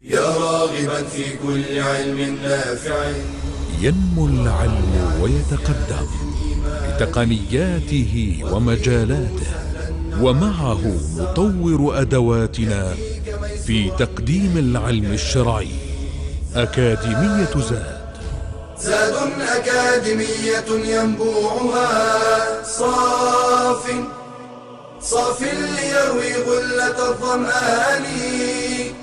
يا راغبا في كل علم نافع. ينمو العلم ويتقدم بتقنياته ومجالاته، ومعه نطور أدواتنا في تقديم العلم الشرعي. أكاديمية زاد أكاديمية ينبوعها صاف ليروي غلة الظمآن.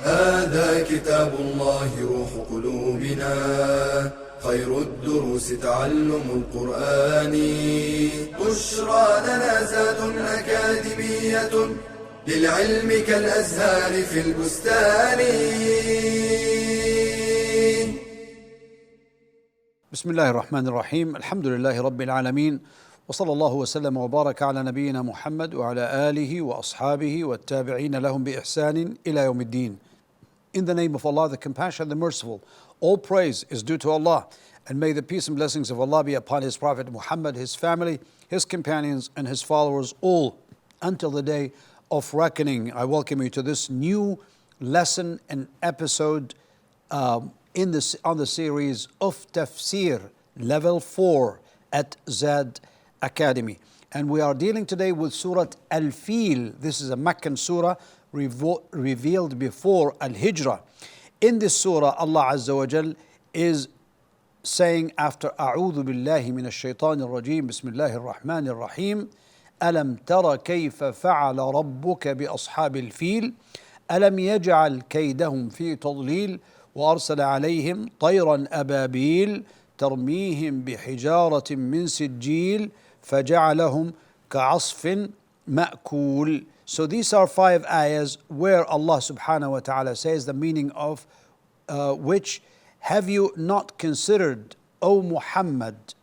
هذا كتاب الله روح قلوبنا، خير الدروس تعلم القرآن. بشرى لنا زاد أكاديمية للعلم كالأزهار في البستان. بسم الله الرحمن الرحيم. الحمد لله رب العالمين، وصلى الله وسلم وبارك على نبينا محمد وعلى آله وأصحابه والتابعين لهم بإحسان إلى يوم الدين. In the name of Allah, the Compassionate, the Merciful, all praise is due to Allah, and may the peace and blessings of Allah be upon His Prophet Muhammad, his family, his companions, and his followers, all until the day of reckoning. I welcome you to this new lesson and episode on the series of Tafsir, level 4 at Zad Academy. And we are dealing today with Surah Al-Fil. This is a Meccan surah revealed before Al-Hijrah. In this surah, Allah Azza wa Jal is saying after أعوذ بالله من الشيطان الرجيم بسم الله الرحمن الرحيم ألم تر كيف فعل ربك بأصحاب الفيل ألم يجعل كيدهم في تضليل وأرسل عليهم طيرا أبابيل ترميهم بحجارة من سجيل فجعلهم كعصف مأكول. So these are 5 ayahs where Allah subhanahu wa ta'ala says the meaning of which, have you not considered, O Muhammad,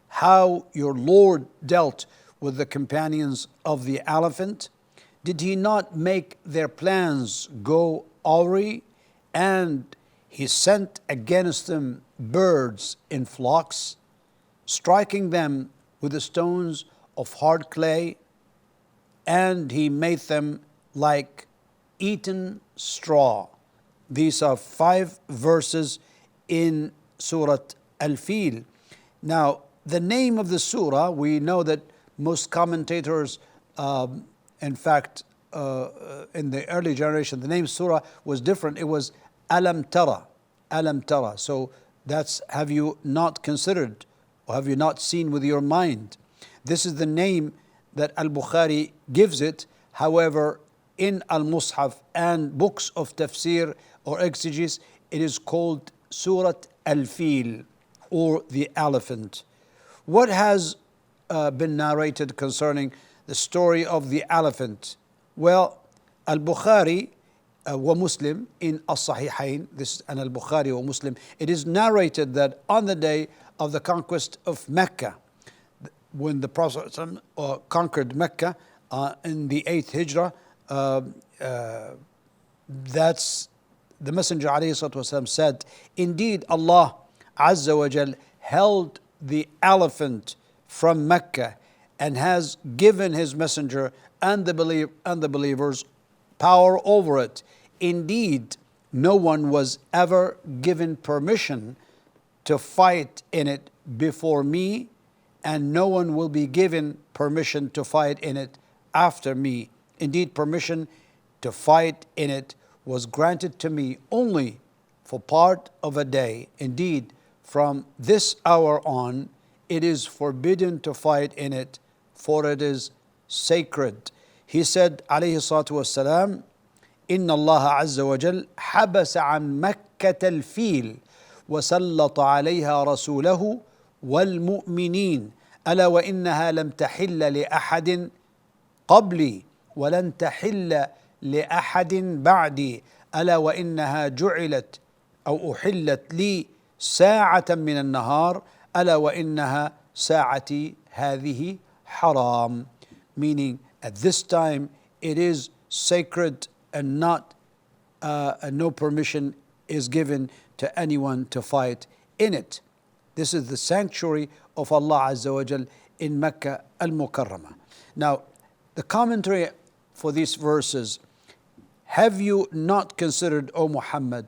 how your Lord dealt with the companions of the elephant? Did He not make their plans go awry, and He sent against them birds in flocks, striking them with the stones of hard clay, and He made them like eaten straw. These are 5 verses in Surah Al-Fil. Now, the name of the surah, we know that most commentators, in fact, in the early generation, the name surah was different. It was Alam Tara, Alam Tara. So that's, have you not considered, or have you not seen with your mind? This is the name that Al-Bukhari gives it. However, in Al-Mus'haf and books of tafsir or exegesis, it is called Surah Al-Fil, or the elephant. What has been narrated concerning the story of the elephant? Well, Al-Bukhari wa Muslim in As-Sahihain, this is an Al-Bukhari wa Muslim, it is narrated that on the day of the conquest of Mecca, when the Prophet conquered Mecca in the 8th Hijrah, that's the Messenger ﷺ said, indeed Allah Azza wa Jal held the elephant from Mecca and has given His Messenger and the believers power over it. Indeed, no one was ever given permission to fight in it before me, and no one will be given permission to fight in it after me. Indeed, permission to fight in it was granted to me only for part of a day. Indeed, from this hour on, it is forbidden to fight in it, for it is sacred. He said, alayhi salatu wassalam, إن الله عز وجل حبس عن مكة الفيل وسلط عليها رسوله والمؤمنين ألا وإنها لم تحل لأحد قبلي ولن تحل لأحد بعدي ألا وإنها جعلت أو أحلت لي ساعة من النهار ألا وإنها ساعتي هذه حرام. Meaning, at this time it is sacred, and no permission is given to anyone to fight in it. This is the sanctuary of Allah Azza wa Jal in Mecca al-Mukarramah. Now, the commentary for these verses have you not considered, O Muhammad,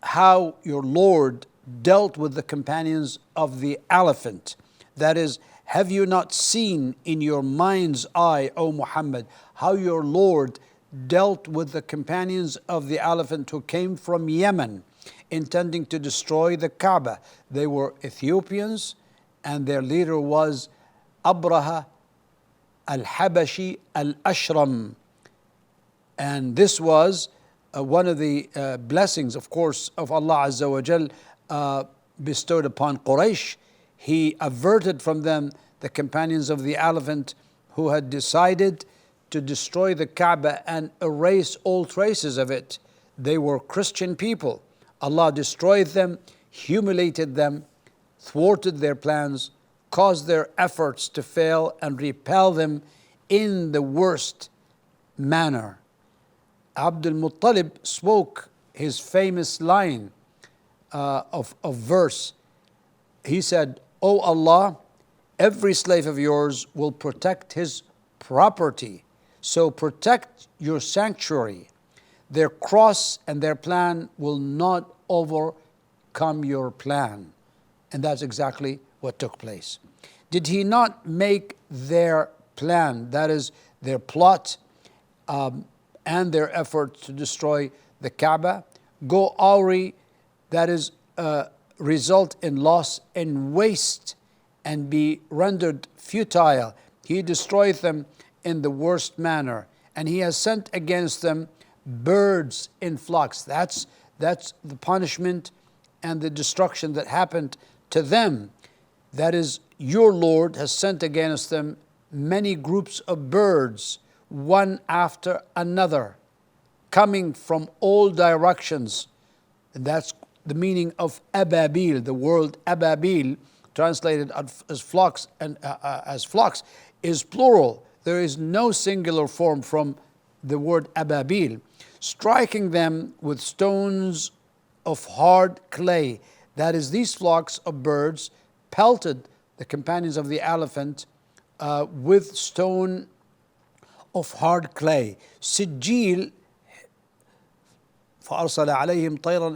how your Lord dealt with the companions of the elephant? That is, have you not seen in your mind's eye, O Muhammad, how your Lord dealt with the companions of the elephant who came from Yemen, intending to destroy the Kaaba? They were Ethiopians, and their leader was Abraha al-Habashi al-Ashram. And this was one of the blessings, of course, of Allah Azza wa Jal bestowed upon Quraysh. He averted from them the companions of the elephant who had decided to destroy the Kaaba and erase all traces of it. They were Christian people. Allah destroyed them, humiliated them, thwarted their plans, caused their efforts to fail, and repel them in the worst manner. Abdul Muttalib spoke his famous line of verse. He said, "O Allah, every slave of yours will protect his property, so protect your sanctuary. Their cross and their plan will not overcome your plan." And that's exactly what took place. Did he not make their plan, that is, their plot, and their effort to destroy the Kaaba, go awry, that is, result in loss and waste, and be rendered futile? He destroyed them in the worst manner, and he has sent against them birds in flocks. That's the punishment and the destruction that happened to them. That is, your Lord has sent against them many groups of birds, one after another, coming from all directions. And that's the meaning of ababil. The word ababil, translated as flocks, and as flocks, is plural. There is no singular form from the word ababil. Striking them with stones of hard clay. That is, these flocks of birds pelted the companions of the elephant with stone of hard clay. Sijil, فأرسل عليهم طيرا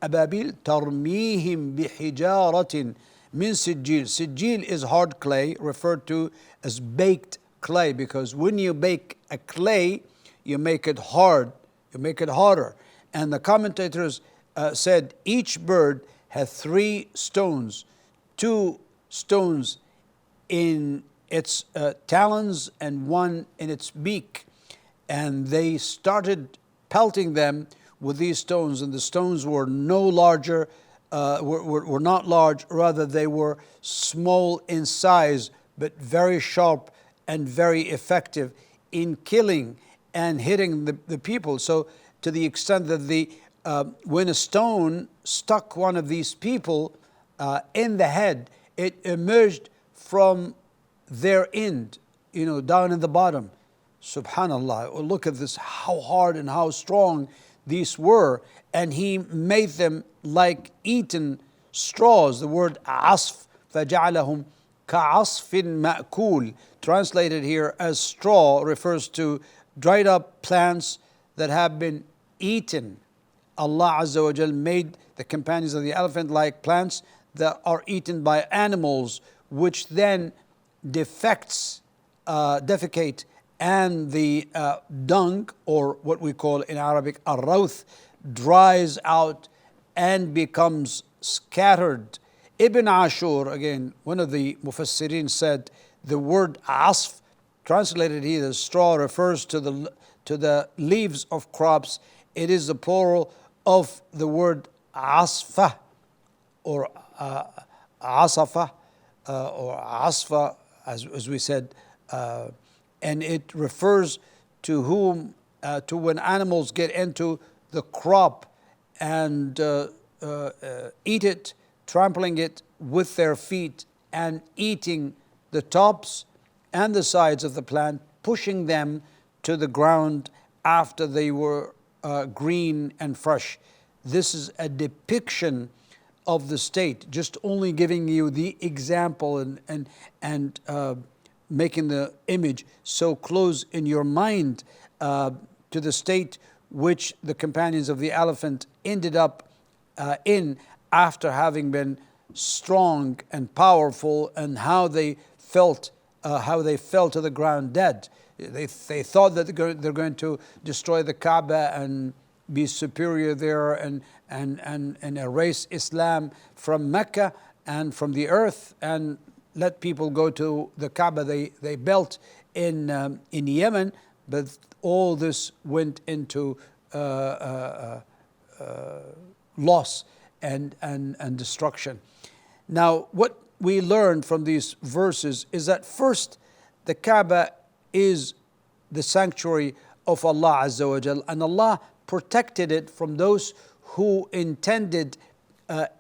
أبابيل ترميهم بحجارة من سجيل. Sijil is hard clay, referred to as baked clay, because when you bake a clay, you make it hard, you make it harder. And the commentators said each bird had 3 stones, 2 stones in its talons and 1 in its beak. And they started pelting them with these stones, and the stones were no larger, were not large, rather they were small in size, but very sharp and very effective in killing and hitting the people. So to the extent that when a stone struck one of these people in the head, it emerged from their end, down in the bottom. Subhanallah, look at this, how hard and how strong these were. And he made them like eaten straws. The word asf, فَجَعَلَهُمْ كَعَصْفٍ مَأْكُولٍ, translated here as straw, refers to dried up plants that have been eaten. Allah Azza wa Jal made the companions of the elephant like plants that are eaten by animals, which then defecate, and the dung, or what we call in Arabic ar-rawth, dries out and becomes scattered. Ibn Ashur, again, one of the Mufassirin, said the word asf, translated here as straw, refers to the leaves of crops. It is the plural of the word asfa, or asafa, or asfa, as we said, and it refers to when animals get into the crop and eat it, trampling it with their feet and eating the tops and the sides of the plant, pushing them to the ground after they were green and fresh. This is a depiction of the state, just only giving you the example and making the image so close in your mind. to the state which the companions of the elephant ended up in after having been strong and powerful, and how they fell to the ground dead. They thought that they're going to destroy the Kaaba and be superior there and erase Islam from Mecca and from the earth and let people go to the Kaaba they built in Yemen, but all this went into loss and destruction. Now, what we learn from these verses is that first, the Kaaba is the sanctuary of Allah Azza wa Jal, and Allah protected it from those who intended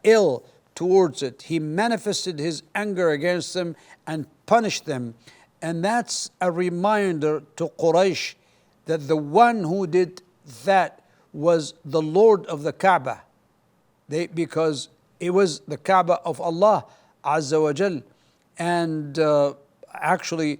ill towards it. He manifested His anger against them and punished them. And that's a reminder to Quraysh that the one who did that was the Lord of the Kaaba. Because it was the Kaaba of Allah Azza wa Jal. And actually,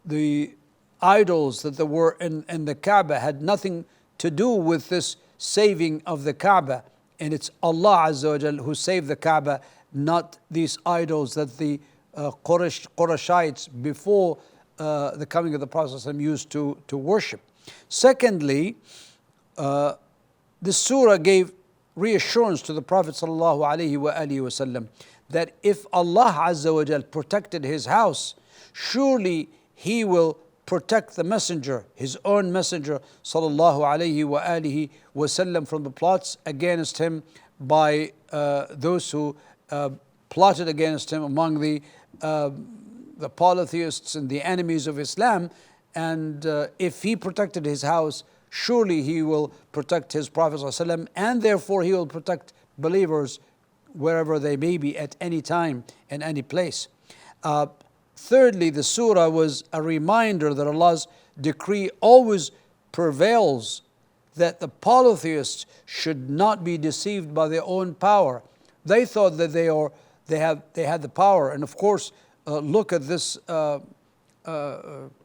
the idols that there were in the Kaaba had nothing to do with this saving of the Kaaba. And it's Allah Azza wa Jal who saved the Kaaba, not these idols that the Qurayshites before the coming of the Prophet used to worship. Secondly, the surah gave reassurance to the Prophet ﷺ that if Allah Azza wa Jal protected His house, surely He will protect the messenger, His own messenger ﷺ, from the plots against him by those who plotted against him among the polytheists and the enemies of Islam. And if He protected His house, surely He will protect His Prophet ﷺ, and therefore He will protect believers wherever they may be at any time and any place. Thirdly, the surah was a reminder that Allah's decree always prevails, that the polytheists should not be deceived by their own power. They thought that they had the power, and of course, look at this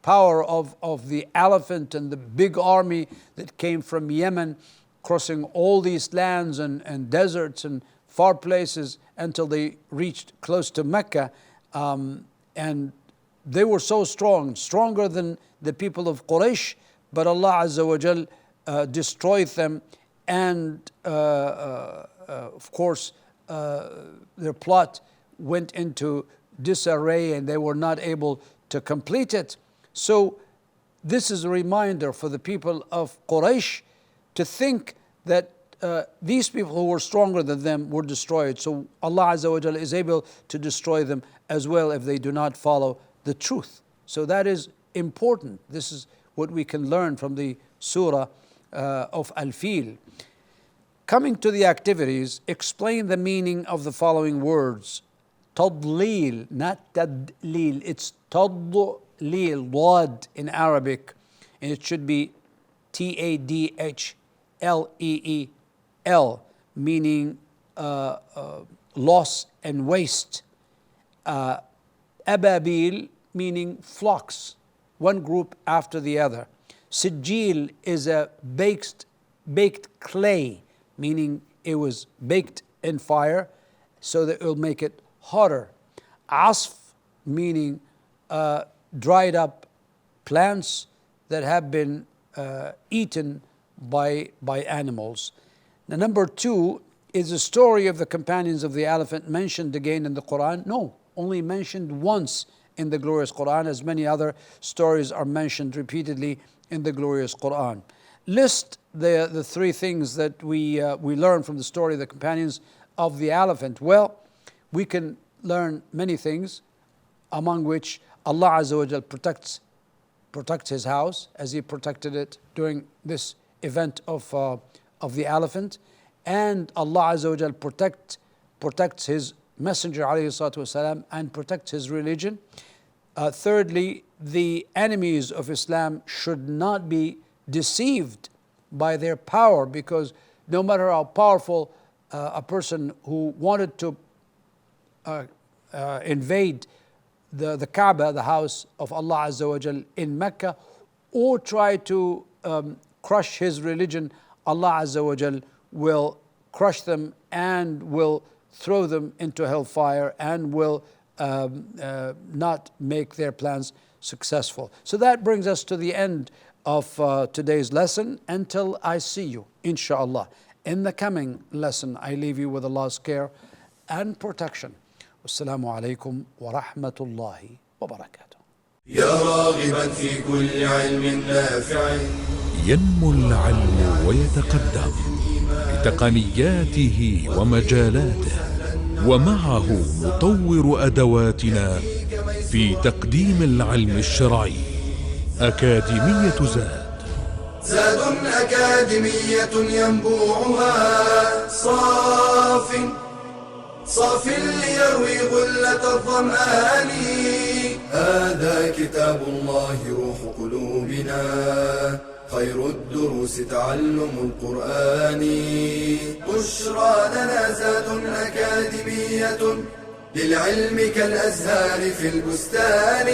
power of the elephant and the big army that came from Yemen, crossing all these lands and deserts and far places until they reached close to Mecca. And they were so strong, stronger than the people of Quraysh, but Allah Azza wa Jal destroyed them, and of course their plot went into disarray and they were not able to complete it. So this is a reminder for the people of Quraysh to think that these people who were stronger than them were destroyed. So Allah Azza wa Jalla is able to destroy them as well if they do not follow the truth. So that is important. This is what we can learn from the surah of Al-Fil. Coming to the activities, explain the meaning of the following words. Tadlil, not tadlil. It's tadlil, wad in Arabic, and it should be Tadhleel, meaning loss and waste. Ababil, meaning flocks, one group after the other. Sijil is a baked clay, meaning it was baked in fire so that it will make it hotter. Asf, meaning dried up plants that have been eaten by animals. Now, number 2 is the story of the companions of the elephant mentioned again in the Quran? No, only mentioned once in the glorious Quran, as many other stories are mentioned repeatedly in the glorious Quran. List the 3 things that we learn from the story of the companions of the elephant. Well, we can learn many things, among which Allah Azza wa Jal protects His house as He protected it during this event of the elephant, and Allah Azza wa Jal protects His Messenger alayhi salatu wasalam and protects his religion. Thirdly, the enemies of Islam should not be deceived by their power, because no matter how powerful a person who wanted to invade the Kaaba, the house of Allah Azza wa Jal in Mecca, or try to crush his religion, Allah Azza wa Jal will crush them and will throw them into hellfire and will not make their plans successful. So that brings us to the end of today's lesson. Until I see you, inshallah, in the coming lesson, I leave you with Allah's care and protection. Wassalamu alaikum wa rahmatullahi wa barakatuh. يا راغبا في كل علم نافع ينمو العلم ويتقدم بتقنياته ومجالاته، ومعه نطور أدواتنا في تقديم العلم الشرعي. أكاديمية زاد أكاديمية ينبوعها صاف ليروي غلة الظمآن. هذا كتاب الله روح قلوبنا، خير الدروس تعلم القرآن. بشرى لنا زاد أكاديمية للعلم كالأزهار في البستان.